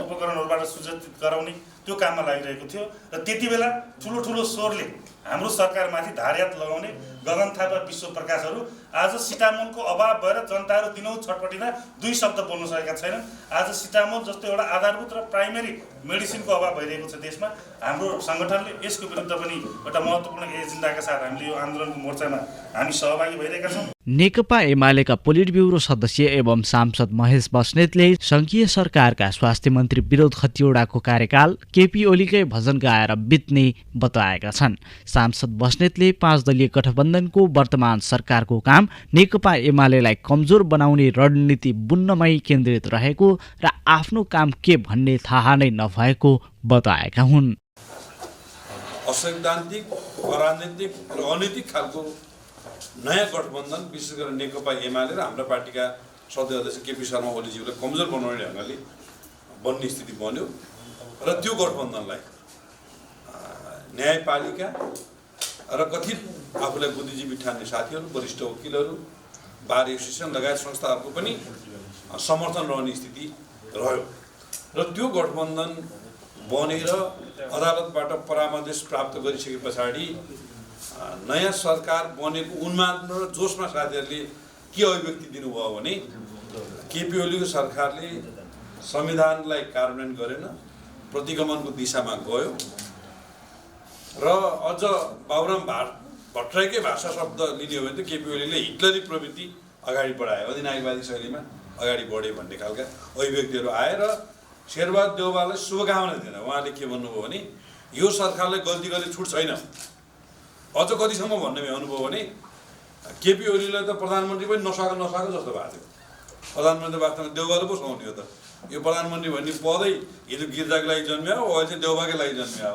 उपकरणहरूबाट सुसज्जित गराउने त्यो काममा लागिरहेको थियो। र त्यति बेला ठुलो स्वरले हाम्रो सरकारमाथि धार्यात लगाउने गगन थापा विश्व प्रकाशहरू आज सिटामोलको अभाव भएर जनताहरू दिनौँ छटपटिँदा दुई शब्द बोल्न सकेका छैनन्। आज सिटामोल जस्तो एउटा आधारभूत र प्राइमेरी मेडिसिनको अभाव भइरहेको छ देशमा। हाम्रो सङ्गठनले यसको विरुद्ध पनि एउटा महत्त्वपूर्ण एजेन्डाका साथ हामीले यो आन्दोलनको मोर्चामा हामी सहभागी भइरहेका छौँ। नेकपा एमालेका पोलिट ब्युरो सदस्य एवं सांसद महेश बस्नेतले सङ्घीय सरकारका स्वास्थ्य मन्त्री विनोद खतिवडाको कार्यकाल केपी ओलीकै भजन गाएर बित्ने बताएका छन्। सांसद बस्नेतले 5 दलीय गठबन्धनको वर्तमान सरकारको काम नेकपा एमालेलाई कमजोर बनाउने रणनीति बुन्नमै केन्द्रित रहेको र आफ्नो काम के भन्ने थाहा नै नभएको बताएका हुन्। असैद्धान्तिक, अराजनीतिक र अनैतिक खालको नयाँ गठबन्धन विशेष गरेर नेकपा एमाले र हाम्रा पार्टीका सदस्य अध्यक्ष केपी शर्मा ओलीज्यूलाई कमजोर बनाउने ढङ्गले बन्ने स्थिति बन्यो र त्यो गठबन्धनलाई न्यायपालिका र कथित आफूलाई बुद्धिजीवी ठान्ने साथीहरू, वरिष्ठ वकिलहरू, बार एसोसिएसन लगायत संस्थाहरूको पनि समर्थन रहने स्थिति रह्यो र त्यो गठबन्धन बनेर अदालतबाट परामर्श प्राप्त गरिसके पछाडि नयाँ सरकार बनेको उन्माद र जोसमा साथीहरूले के अभिव्यक्ति दिनुभयो भने केपी ओलीको सरकारले संविधानलाई कार्यान्वयन गरेन, प्रतिगमनको दिशामा गयो र अझ बाबुराम भट्टराईकै भाषा शब्द लिने हो भने त केपी ओलीले हिटलरी प्रवृत्ति अगाडि बढायो, अधिनायकवादी शैलीमा अगाडि बढ्यो भन्ने खालका अभिव्यक्तिहरू आए र शेरबहादुर देउवालाई शुभकामना दिएन। उहाँले के भन्नुभयो भने यो सरकारलाई गल्ती गर्ने छुट छैन। अझ कतिसम्म भन्ने अनुभव भने केपी ओलीलाई त प्रधानमन्त्री पनि नसकेको जस्तो भएको थियो। प्रधानमन्त्री वास्तवमा देउवाले पो सुहाउने हो त। यो प्रधानमन्त्री भन्ने पदै हिजो गिर्जाको लागि जन्मियो, अहिले चाहिँ देउवाकै लागि जन्मियो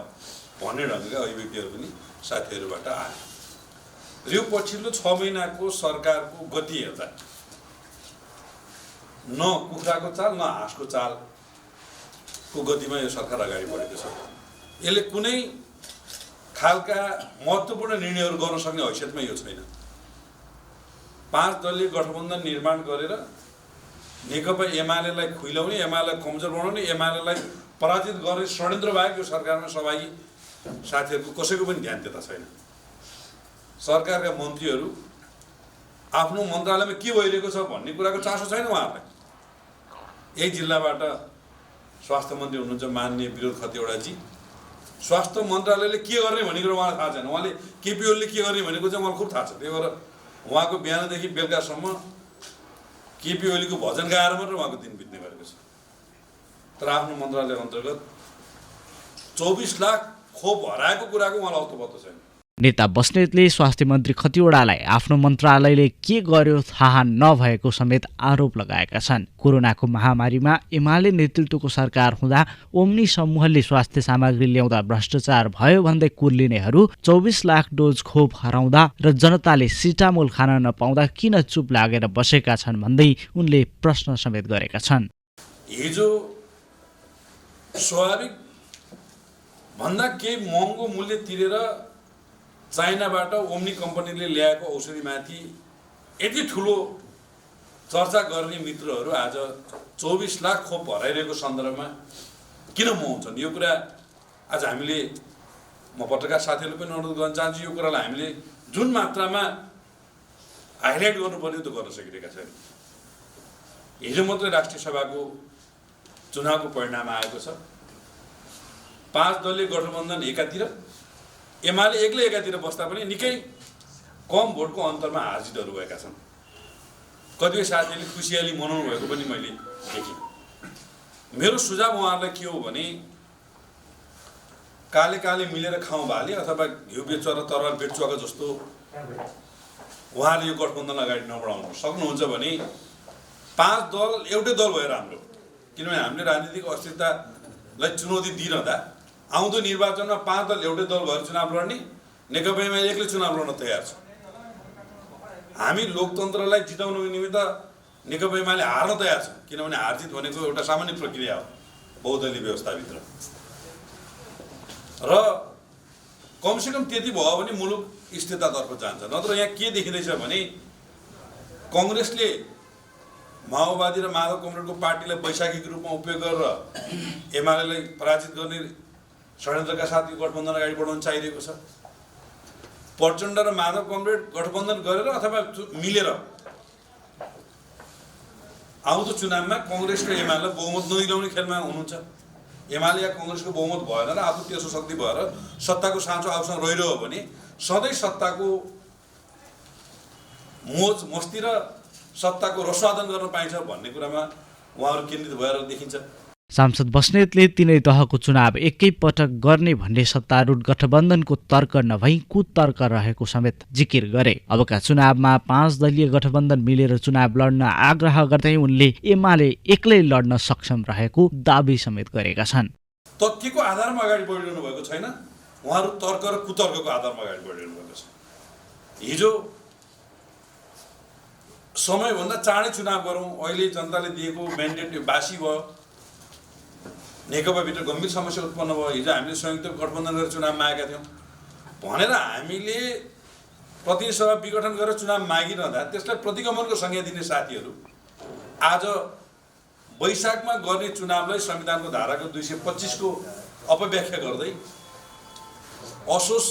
भन्ने ढङ्गका अभिव्यक्तिहरू पनि साथीहरूबाट आयो। यो पछिल्लो 6 महिनाको सरकारको गति हेर्दा न कुखुराको चाल न हाँसको चालको गतिमा यो सरकार अगाडि बढेको छ। यसले कुनै खालका महत्त्वपूर्ण निर्णयहरू गर्न सक्ने हैसियतमा यो छैन। 5 दलीय गठबन्धन निर्माण गरेर नेकपा एमालेलाई खुइलाउने, एमालेलाई कमजोर बनाउने, एमालेलाई पराजित गर्ने षड्यन्त्र बाहेक यो सरकारमा सहभागी साथीहरूको कसैको पनि ध्यान त्यता छैन। सरकारका मन्त्रीहरू आफ्नो मन्त्रालयमा के भइरहेको छ भन्ने कुराको चासो छैन उहाँहरूलाई। यही जिल्लाबाट स्वास्थ्य मन्त्री हुनुहुन्छ माननीय विनोद खतिवडाजी। स्वास्थ्य मन्त्रालयले के गर्ने भन्ने कुरो उहाँलाई थाहा छैन। उहाँले केपी ओलीले के गर्ने भनेको चाहिँ उहाँलाई खुब थाहा छ। त्यही भएर उहाँको बिहानदेखि बेलुकासम्म केपी ओलीको भजन गाएर मात्र उहाँको दिन बित्ने गरेको छ। तर आफ्नो मन्त्रालय अन्तर्गत 24 लाख खोप हराएको कुराको उहाँलाई अत्तो छैन। नेता बस्नेतले स्वास्थ्य मन्त्री खतिवडालाई आफ्नो मन्त्रालयले के गर्यो थाहा नभएको समेत आरोप लगाएका छन्। कोरोनाको महामारीमा एमाले नेतृत्वको सरकार हुँदा ओम्नी समूहले स्वास्थ्य सामग्री ल्याउँदा भ्रष्टाचार भयो भन्दै कुर्लिनेहरू 24 लाख डोज खोप हराउँदा र जनताले सिटामोल खान नपाउँदा किन चुप लागेर बसेका छन् भन्दै उनले प्रश्न समेत गरेका छन्। हिजो स्वाभाविक भन्दा केही महँगो मूल्य तिरेर चाइनाबाट ओम्नी कम्पनीले ल्याएको औषधिमाथि यति ठुलो चर्चा गर्ने मित्रहरू आज 24 लाख खोप हराइरहेको सन्दर्भमा किन मोहाउँछन्? यो कुरा आज हामीले म पत्रकार साथीहरूले पनि अनुरोध गर्न चाहन्छु, यो कुरालाई हामीले जुन मात्रामा हाइलाइट गर्नुपर्ने त्यो गर्न सकिरहेका छैन। हिजो मात्रै राष्ट्रिय सभाको चुनावको परिणाम आएको छ। 5 दलीय गठबन्धन एकातिर, एमाले एक्लै एकातिर बस्दा पनि निकै कम भोटको अन्तरमा हारजितहरू भएका छन्। कतिपय साथीहरूले खुसियाली मनाउनु भएको पनि मैले देखेँ। मेरो सुझाव उहाँहरूलाई के हो भने काले काले मिलेर खाउँ भाले अथवा घिउ बेचुवा र तरवार बेचुवाको जस्तो उहाँले यो गठबन्धन अगाडि नबढाउनु सक्नुहुन्छ भने 5 दल एउटै दल भएर हाम्रो, किनभने हामीले राजनीतिक अस्थिरतालाई चुनौती दिइरहँदा आउँदो निर्वाचनमा 5 दल एउटै दल भएर चुनाव लड्ने, नेकपा एमाले एक्लै चुनाव लड्न तयार छ। हामी लोकतन्त्रलाई जिताउनुको निमित्त नेकपा एमाले हार्न तयार छ, किनभने हारजित भनेको एउटा सामान्य प्रक्रिया हो बहुदलीय व्यवस्थाभित्र। र कमसेकम त्यति भयो भने मुलुक स्थिरतातर्फ जान्छ। नत्र यहाँ के देखिँदैछ भने कङ्ग्रेसले माओवादी र माधव कमरेडको पार्टीलाई वैशाखीको रूपमा उपयोग गरेर एमालेलाई पराजित गर्ने षड्यन्त्रका साथ यो गठबन्धन अगाडि बढाउन चाहिरहेको छ। प्रचण्ड र माधव कमरेड गठबन्धन गरेर अथवा मिलेर आउँदो चुनावमा कङ्ग्रेस र एमालेलाई बहुमत नदिलाउने खेलमा हुनुहुन्छ। एमाले या कङ्ग्रेसको बहुमत भएन र आफू तेस्रो शक्ति भएर सत्ताको साँचो आफूसँग रहिरह्यो भने सधैँ सत्ताको मोज मस्ती र सत्ताको रसवादन गर्न पाइन्छ भन्ने कुरामा उहाँहरू केन्द्रित भएर देखिन्छ। सांसद बस्नेतले तिनै तहको चुनाव एकैपटक गर्ने भन्ने सत्तारूढ गठबन्धनको तर्क नभई कुतर्क रहेको समेत जिकिर गरे। अबका चुनावमा 5 दलीय गठबन्धन मिलेर चुनाव लड्न आग्रह गर्दै उनले एमाले एक्लै लड्न सक्षम रहेको दाबी समेत गरेका छन्। तथ्यको आधारमा अगाडि बढिरहनु भएको छैन, उहाँहरू तर्क र कुतर्कको आधारमा अगाडि बढिरहनु भएको छ। हिजो समयभन्दा चाँडै चुनाव गरौँ, अहिले जनताले दिएको म्यान्डेट बासी भयो, नेकपाभित्र गम्भीर समस्या उत्पन्न भयो, हिजो हामीले संयुक्त गठबन्धन गरेर चुनाव मागेका थियौँ भनेर हामीले प्रतिनिधि सभा विघटन गरेर चुनाव मागिरहँदा त्यसलाई प्रतिगमनको संज्ञा दिने साथीहरू आज वैशाखमा गर्ने चुनावलाई संविधानको धाराको 225 को अपव्याख्या गर्दै असोज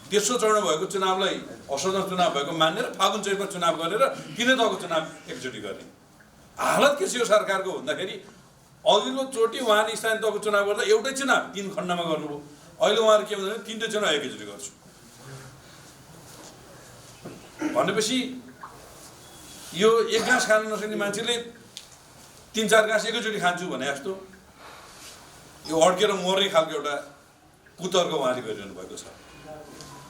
तेस्रो चरण भएको चुनावलाई असोजमा चुनाव भएको मानेर फागुन चैतमा चुनाव गरेर तिनै तहको चुनाव एकचोटि गर्ने हालत के छ यो सरकारको भन्दाखेरि अघिल्लो चोटि उहाँले स्थानीय तहको चुनाव गर्दा एउटै चुनाव 3 खण्डमा गर्नुभयो। अहिले उहाँहरू के भन्नुहुन्छ, 3टै चुनाव एकैचोटि गर्छु भनेपछि यो एक घाँस खान नसक्ने मान्छेले 3-4 घाँस एकैचोटि खान्छु भने जस्तो यो अड्केर मर्ने खालको एउटा कुतर्क उहाँले गरिरहनु भएको छ।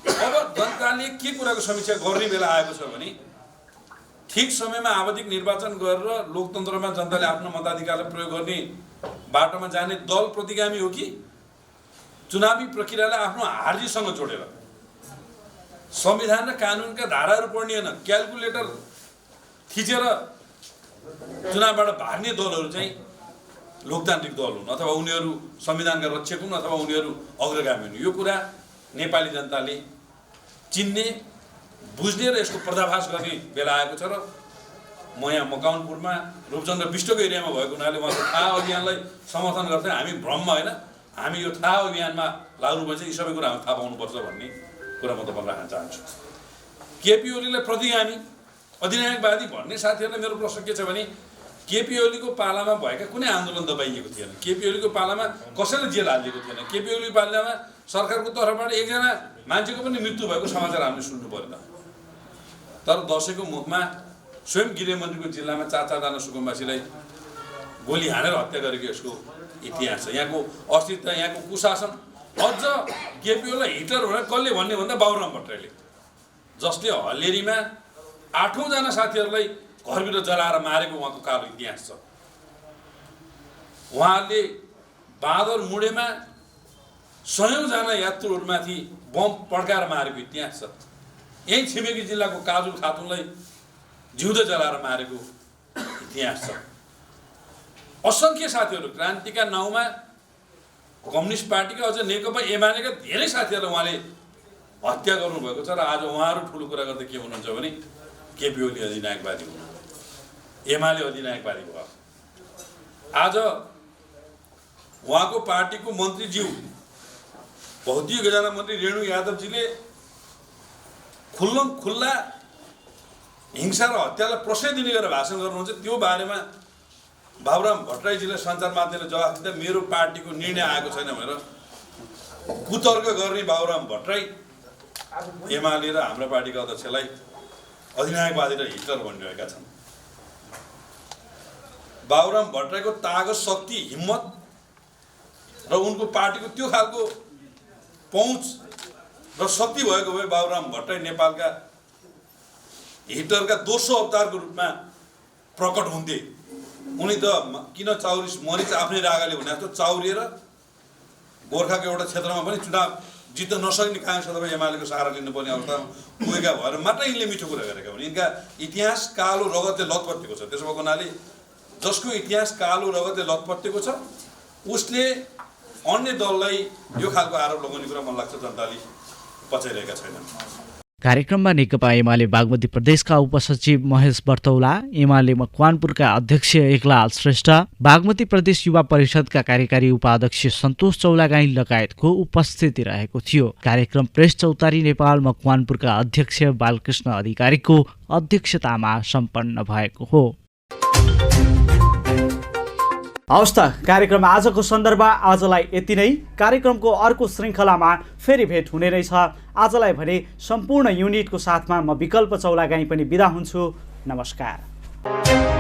अब जनताले के कुराको समीक्षा गर्ने बेला आएको छ भने ठिक समयमा आवधिक निर्वाचन गरेर लोकतन्त्रमा जनताले आफ्नो मताधिकारलाई प्रयोग गर्ने बाटोमा जाने दल प्रतिगामी हो कि चुनावी प्रक्रियालाई आफ्नो हार्जीसँग जोडेर संविधान र कानुनका धाराहरू पढ्ने होइन क्यालकुलेटर थिचेर चुनावबाट भाग्ने दलहरू चाहिँ लोकतान्त्रिक दल हुन् अथवा उनीहरू संविधानका रक्षक हुन् अथवा उनीहरू अग्रगामी हुन्। यो कुरा नेपाली जनताले चिन्ने बुझ्ने र यसको पर्दाफास गर्ने बेला आएको छ। र म यहाँ मकवानपुरमा रूपचन्द्र विष्टको एरियामा भएको हुनाले उहाँको थाहा अभियानलाई समर्थन गर्दै हामी भ्रममा होइन, हामी यो थाहा अभियानमा लाग्नुपर्छ, यी सबै कुरा हामी थाहा पाउनुपर्छ भन्ने कुरा म तपाईँलाई राख्न चाहन्छु। केपी ओलीलाई प्रतिगामी अधिनायकवादी भन्ने साथीहरूलाई मेरो प्रश्न के छ भने केपी ओलीको पालामा भएका कुनै आन्दोलन दबाइएको थिएन, केपी ओलीको पालामा कसैले जेल हालिएको थिएन, केपी ओली पालामा सरकारको तर्फबाट एकजना मान्छेको पनि मृत्यु भएको समाचार हामीले सुन्नु परेन। तर दसैँको मुखमा स्वयं गृहमन्त्रीको जिल्लामा 4-4 जना सुकुम्बासीलाई गोली हानेर हत्या गरेको यसको इतिहास छ। यहाँको अस्तित्व, यहाँको कुशासन, अझ केपी ओलीलाई हिटलर भनेर कसले भन्ने भन्दा बाबुराम भट्टराईले, जसले हल्लेरीमा 8औं जना साथीहरूलाई घरभित्र जलाएर मारेको उहाँको कालो इतिहास छ। उहाँले बाँदर मुडेमा 100औं जना यात्रुहरूमाथि बम पड्काएर मारेको इतिहास छ। यही छिमेकी जिल्लाको काजुल खातुनलाई जिउँदो जलाएर मारेको इतिहास छ। असङ्ख्य साथीहरू क्रान्तिका नाउँमा कम्युनिस्ट पार्टीका अझ नेकपा एमालेका धेरै साथीहरूलाई उहाँले हत्या गर्नुभएको छ। र आज उहाँहरू ठुलो कुरा गर्दै के हुनुहुन्छ भने केपी ओली अधिनायकवादी हुनुहुन्छ। एमाले अधिनायकवादी भयो। आज उहाँको पार्टीको मन्त्रीज्यू भौतिक खजाना मन्त्री रेणु यादवजीले खुल्ला हिंसा र हत्यालाई प्रश्रय दिने गरेर भाषण गर्नुहुन्छ। त्यो बारेमा बाबुराम भट्टराईजीले सञ्चार माध्यमले जवाफ दिँदा मेरो पार्टीको निर्णय आएको छैन भनेर कुतर्क गर्ने बाबुराम भट्टराई एमाले र हाम्रो पार्टीका अध्यक्षलाई अधिनायकवादी र हिटलर भनिरहेका छन्। बाबुराम भट्टराईको तागत, शक्ति, हिम्मत र उनको पार्टीको त्यो खालको पहुँच र शक्ति भएको भए बाबुराम भट्टराई नेपालका हिटलरका दोस्रो अवतारको रूपमा प्रकट हुन्थे। उनी त किन मरिच आफ्नै रागाले भने जस्तो चाउरिएर गोर्खाको एउटा क्षेत्रमा पनि चुनाव जित्न नसक्ने काङ्ग्रेस अथवा एमालेको सहारा लिनुपर्ने अवस्थामा पुगेका भएर मात्रै यिनले मिठो कुरा गरेका हुन्। यिनका इतिहास कालो रगतले लतपत्तेको छ। त्यसो भएको हुनाले जसको इतिहास कालो रगतले लतपत्तेको छ उसले अन्य दललाई यो खालको आरोप लगाउने कुरा मलाई लाग्छ जनताले पचाइरहेका छैनन्। कार्यक्रममा नेकपा एमाले बागमती प्रदेशका उपसचिव महेश बर्तौला, एमाले मकवानपुरका अध्यक्ष एकलाल श्रेष्ठ, बागमती प्रदेश युवा परिषदका कार्यकारी उपाध्यक्ष सन्तोष चौलागाई लगायतको उपस्थिति रहेको थियो। कार्यक्रम प्रेस चौतारी नेपाल मकवानपुरका अध्यक्ष बालकृष्ण अधिकारीको अध्यक्षतामा सम्पन्न भएको हो। हवस् त, कार्यक्रम आजको सन्दर्भ आजलाई यति नै। कार्यक्रमको अर्को श्रृङ्खलामा फेरि भेट हुने रहेछ। आजलाई भने सम्पूर्ण युनिटको साथमा म विकल्प चौलागाई पनि बिदा हुन्छु। नमस्कार।